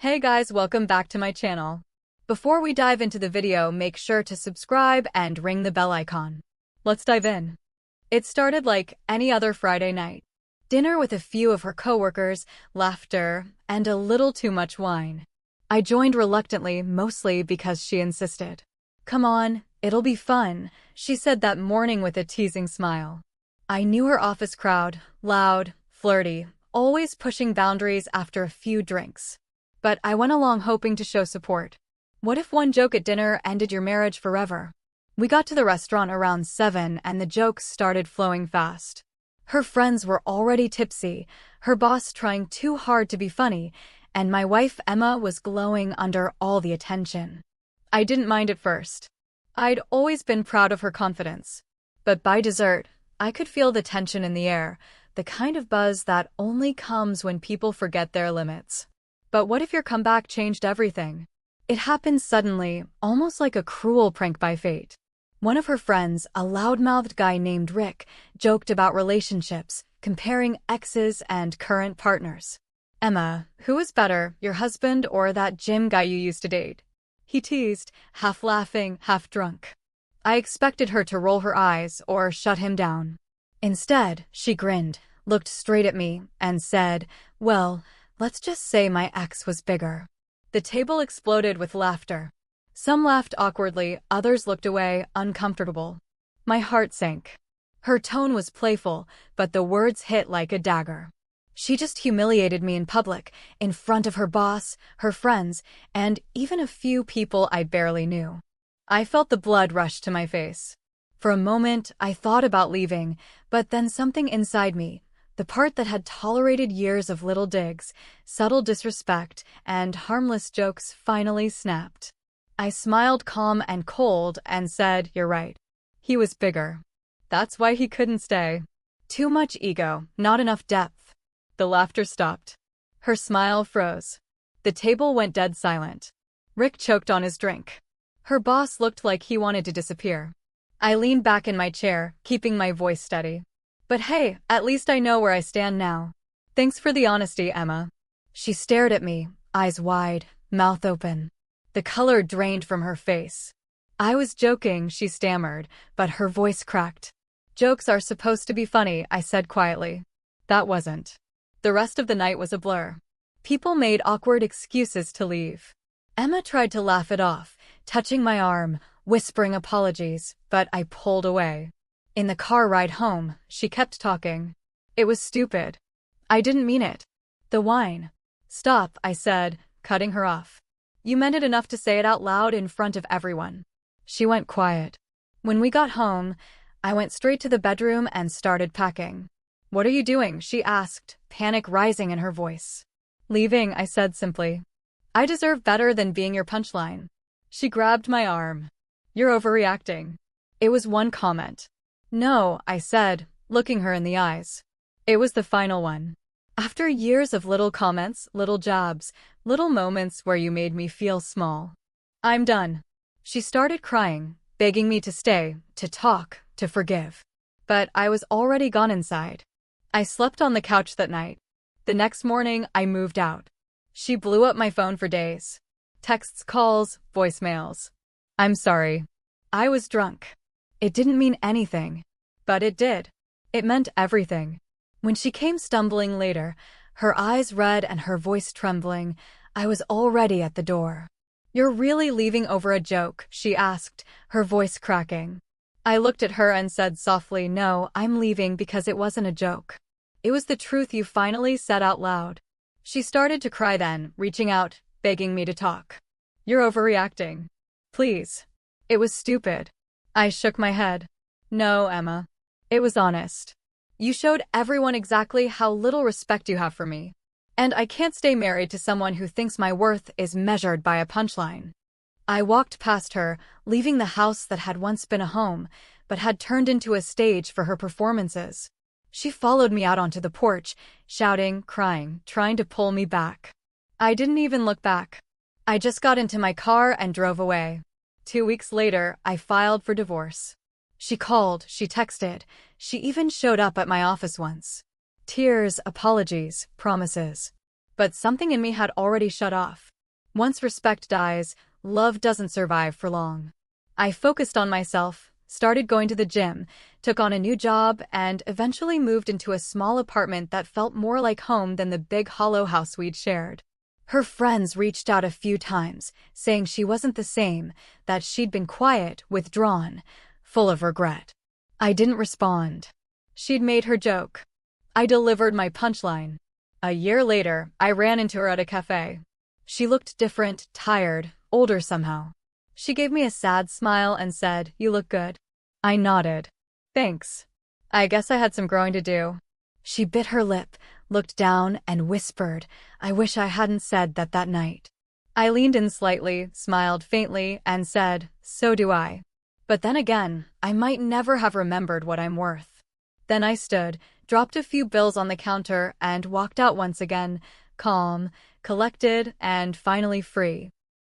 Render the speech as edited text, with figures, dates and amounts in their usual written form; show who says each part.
Speaker 1: Hey guys, welcome back to my channel. Before we dive into the video, make sure to subscribe and ring the bell icon. Let's dive in. It started like any other Friday night. Dinner with a few of her coworkers, laughter, and a little too much wine. I joined reluctantly, mostly because she insisted. Come on, it'll be fun, she said that morning with a teasing smile. I knew her office crowd, loud, flirty, always pushing boundaries after a few drinks. But I went along hoping to show support. What if one joke at dinner ended your marriage forever? We got to the restaurant around 7 and the jokes started flowing fast. Her friends were already tipsy, her boss trying too hard to be funny, and my wife Emma was glowing under all the attention. I didn't mind at first. I'd always been proud of her confidence. But by dessert, I could feel the tension in the air, the kind of buzz that only comes when people forget their limits. But what if your comeback changed everything? It happened suddenly, almost like a cruel prank by fate. One of her friends, a loud-mouthed guy named Rick, joked about relationships, comparing exes and current partners. Emma, who is better, your husband or that gym guy you used to date? He teased, half laughing, half drunk. I expected her to roll her eyes or shut him down. Instead, she grinned, looked straight at me, and said, "Well, let's just say my ex was bigger." The table exploded with laughter. Some laughed awkwardly, others looked away, uncomfortable. My heart sank. Her tone was playful, but the words hit like a dagger. She just humiliated me in public, in front of her boss, her friends, and even a few people I barely knew. I felt the blood rush to my face. For a moment, I thought about leaving, but then something inside me, the part that had tolerated years of little digs, subtle disrespect, and harmless jokes finally snapped. I smiled calm and cold and said, "You're right. He was bigger. That's why he couldn't stay. Too much ego, not enough depth." The laughter stopped. Her smile froze. The table went dead silent. Rick choked on his drink. Her boss looked like he wanted to disappear. I leaned back in my chair, keeping my voice steady. "But hey, at least I know where I stand now. Thanks for the honesty, Emma." She stared at me, eyes wide, mouth open. The color drained from her face. "I was joking," she stammered, but her voice cracked. "Jokes are supposed to be funny," I said quietly. That wasn't. The rest of the night was a blur. People made awkward excuses to leave. Emma tried to laugh it off, touching my arm, whispering apologies, but I pulled away. In the car ride home, she kept talking. It was stupid. I didn't mean it. The wine. "Stop," I said, cutting her off. "You meant it enough to say it out loud in front of everyone." She went quiet. When we got home, I went straight to the bedroom and started packing. "What are you doing?" she asked, panic rising in her voice. "Leaving," I said simply. "I deserve better than being your punchline." She grabbed my arm. "You're overreacting." It was one comment. "No," I said, looking her in the eyes. It was the final one. After years of little comments, little jabs, little moments where you made me feel small. "I'm done." She started crying, begging me to stay, to talk, to forgive. But I was already gone inside. I slept on the couch that night. The next morning, I moved out. She blew up my phone for days. Texts, calls, voicemails. "I'm sorry. I was drunk." It didn't mean anything. But it did. It meant everything. When she came stumbling later, her eyes red and her voice trembling, I was already at the door. "You're really leaving over a joke?" she asked, her voice cracking. I looked at her and said softly, "No, I'm leaving because it wasn't a joke. It was the truth you finally said out loud." She started to cry then, reaching out, begging me to talk. "You're overreacting. Please." It was stupid. I shook my head. "No, Emma. It was honest. You showed everyone exactly how little respect you have for me. And I can't stay married to someone who thinks my worth is measured by a punchline." I walked past her, leaving the house that had once been a home, but had turned into a stage for her performances. She followed me out onto the porch, shouting, crying, trying to pull me back. I didn't even look back. I just got into my car and drove away. 2 weeks later, I filed for divorce. She called, she texted, she even showed up at my office once. Tears, apologies, promises. But something in me had already shut off. Once respect dies, love doesn't survive for long. I focused on myself, started going to the gym, took on a new job, and eventually moved into a small apartment that felt more like home than the big hollow house we'd shared. Her friends reached out a few times, saying she wasn't the same, that she'd been quiet, withdrawn, full of regret. I didn't respond. She'd made her joke. I delivered my punchline. A year later, I ran into her at a cafe. She looked different, tired, older somehow. She gave me a sad smile and said, "You look good." I nodded. "Thanks. I guess I had some growing to do." She bit her lip, looked down, and whispered, "I wish I hadn't said that that night." I leaned in slightly, smiled faintly, and said, "So do I. But then again, I might never have remembered what I'm worth." Then I stood, dropped a few bills on the counter, and walked out once again, calm, collected, and finally free.